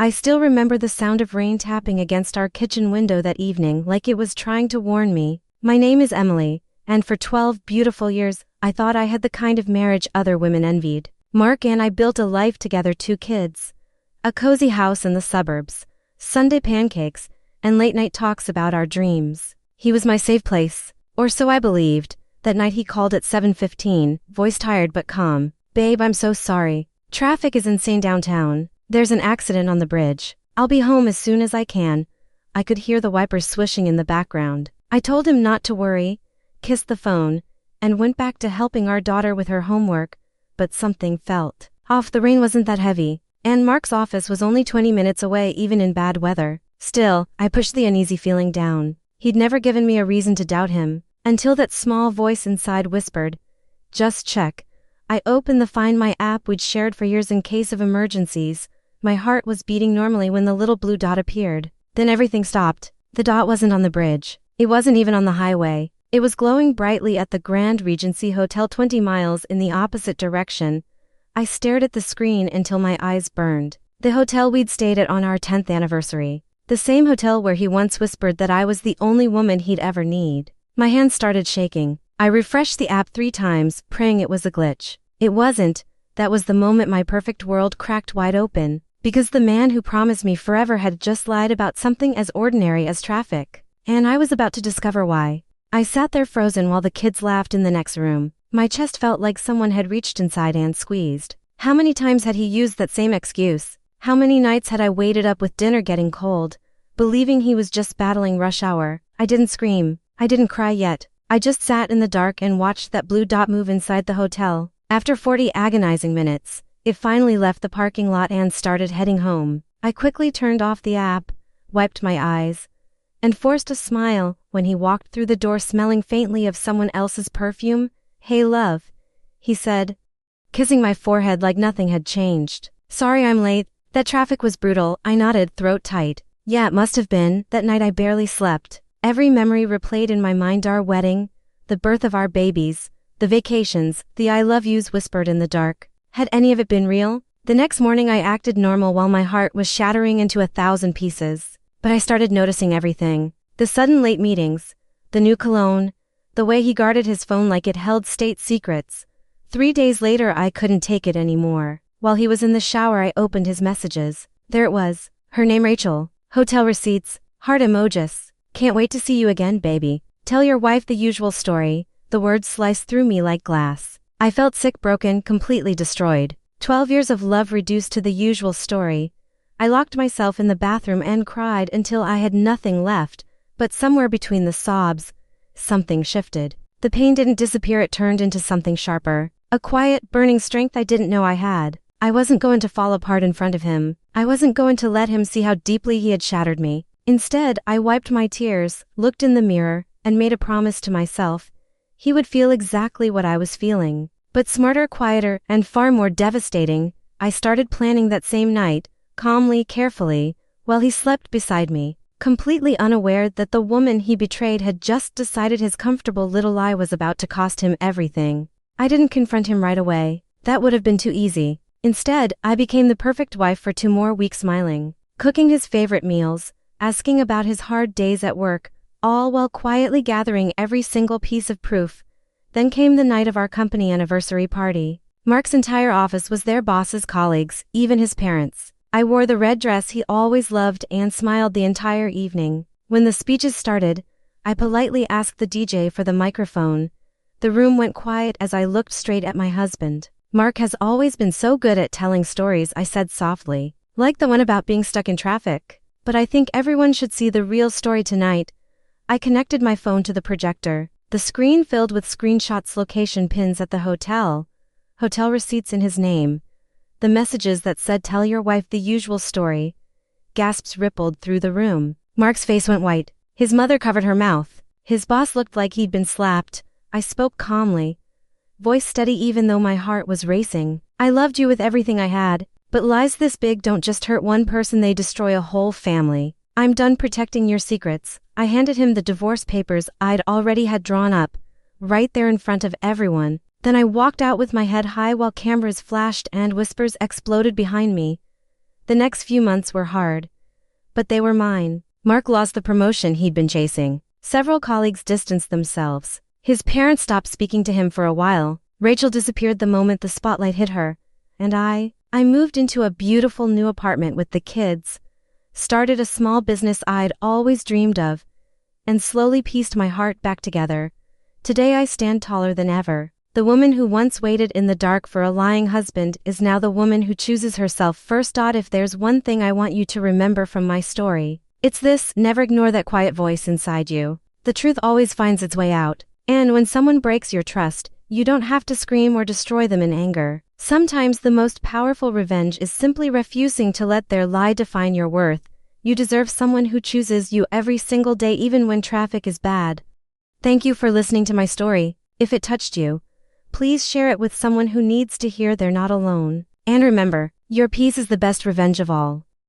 I still remember the sound of rain tapping against our kitchen window that evening like it was trying to warn me. My name is Emily, and for 12 beautiful years, I thought I had the kind of marriage other women envied. Mark and I built a life together, 2 kids, a cozy house in the suburbs, Sunday pancakes, and late-night talks about our dreams. He was my safe place, or so I believed. That night he called at 7:15, voice tired but calm. "Babe, I'm so sorry. Traffic is insane downtown. There's an accident on the bridge. I'll be home as soon as I can." I could hear the wipers swishing in the background. I told him not to worry, kissed the phone, and went back to helping our daughter with her homework, but something felt off. The rain wasn't that heavy, and Mark's office was only 20 minutes away even in bad weather. Still, I pushed the uneasy feeling down. He'd never given me a reason to doubt him, until that small voice inside whispered, "Just check." I opened the Find My app we'd shared for years in case of emergencies. My heart was beating normally when the little blue dot appeared. Then everything stopped. The dot wasn't on the bridge. It wasn't even on the highway. It was glowing brightly at the Grand Regency Hotel 20 miles in the opposite direction. I stared at the screen until my eyes burned. The hotel we'd stayed at on our 10th anniversary. The same hotel where he once whispered that I was the only woman he'd ever need. My hands started shaking. I refreshed the app 3 times, praying it was a glitch. It wasn't. That was the moment my perfect world cracked wide open, because the man who promised me forever had just lied about something as ordinary as traffic. And I was about to discover why. I sat there frozen while the kids laughed in the next room. My chest felt like someone had reached inside and squeezed. How many times had he used that same excuse? How many nights had I waited up with dinner getting cold, believing he was just battling rush hour? I didn't scream. I didn't cry yet. I just sat in the dark and watched that blue dot move inside the hotel. After 40 agonizing minutes, it finally left the parking lot and started heading home. I quickly turned off the app, wiped my eyes, and forced a smile when he walked through the door smelling faintly of someone else's perfume. "Hey love," he said, kissing my forehead like nothing had changed. "Sorry I'm late. That traffic was brutal." I nodded, throat tight. Yeah, it must have been. That night I barely slept. Every memory replayed in my mind: our wedding, the birth of our babies, the vacations, the I love yous whispered in the dark. Had any of it been real? The next morning I acted normal while my heart was shattering into 1,000 pieces. But I started noticing everything. The sudden late meetings, the new cologne, the way he guarded his phone like it held state secrets. 3 days later I couldn't take it anymore. While he was in the shower I opened his messages. There it was. Her name Rachel. Hotel receipts. Heart emojis. "Can't wait to see you again, baby. Tell your wife the usual story." The words sliced through me like glass. I felt sick, broken, completely destroyed. 12 years of love reduced to the usual story. I locked myself in the bathroom and cried until I had nothing left, but somewhere between the sobs, something shifted. The pain didn't disappear, it turned into something sharper. A quiet, burning strength I didn't know I had. I wasn't going to fall apart in front of him. I wasn't going to let him see how deeply he had shattered me. Instead, I wiped my tears, looked in the mirror, and made a promise to myself. He would feel exactly what I was feeling. But smarter, quieter, and far more devastating, I started planning that same night, calmly, carefully, while he slept beside me, completely unaware that the woman he betrayed had just decided his comfortable little lie was about to cost him everything. I didn't confront him right away. That would have been too easy. Instead, I became the perfect wife for 2 more weeks, smiling, cooking his favorite meals, asking about his hard days at work, all while quietly gathering every single piece of proof. Then came the night of our company anniversary party. Mark's entire office was there, bosses, colleagues, even his parents. I wore the red dress he always loved and smiled the entire evening. When the speeches started, I politely asked the DJ for the microphone. The room went quiet as I looked straight at my husband. "Mark has always been so good at telling stories," I said softly. "Like the one about being stuck in traffic. But I think everyone should see the real story tonight." I connected my phone to the projector. The screen filled with screenshots, location pins at the hotel receipts in his name, the messages that said "tell your wife the usual story." Gasps rippled through the room. Mark's face went white. His mother covered her mouth. His boss looked like he'd been slapped. I spoke calmly, voice steady even though my heart was racing. "I loved you with everything I had, but lies this big don't just hurt one person, they destroy a whole family. I'm done protecting your secrets." I handed him the divorce papers I'd already had drawn up, right there in front of everyone. Then I walked out with my head high while cameras flashed and whispers exploded behind me. The next few months were hard, but they were mine. Mark lost the promotion he'd been chasing. Several colleagues distanced themselves. His parents stopped speaking to him for a while. Rachel disappeared the moment the spotlight hit her. And I moved into a beautiful new apartment with the kids, started a small business I'd always dreamed of, and slowly pieced my heart back together. Today I stand taller than ever. The woman who once waited in the dark for a lying husband is now the woman who chooses herself first. If there's one thing I want you to remember from my story, it's this: never ignore that quiet voice inside you. The truth always finds its way out. And when someone breaks your trust, you don't have to scream or destroy them in anger. Sometimes the most powerful revenge is simply refusing to let their lie define your worth. You deserve someone who chooses you every single day, even when traffic is bad. Thank you for listening to my story. If it touched you, please share it with someone who needs to hear they're not alone. And remember, your peace is the best revenge of all.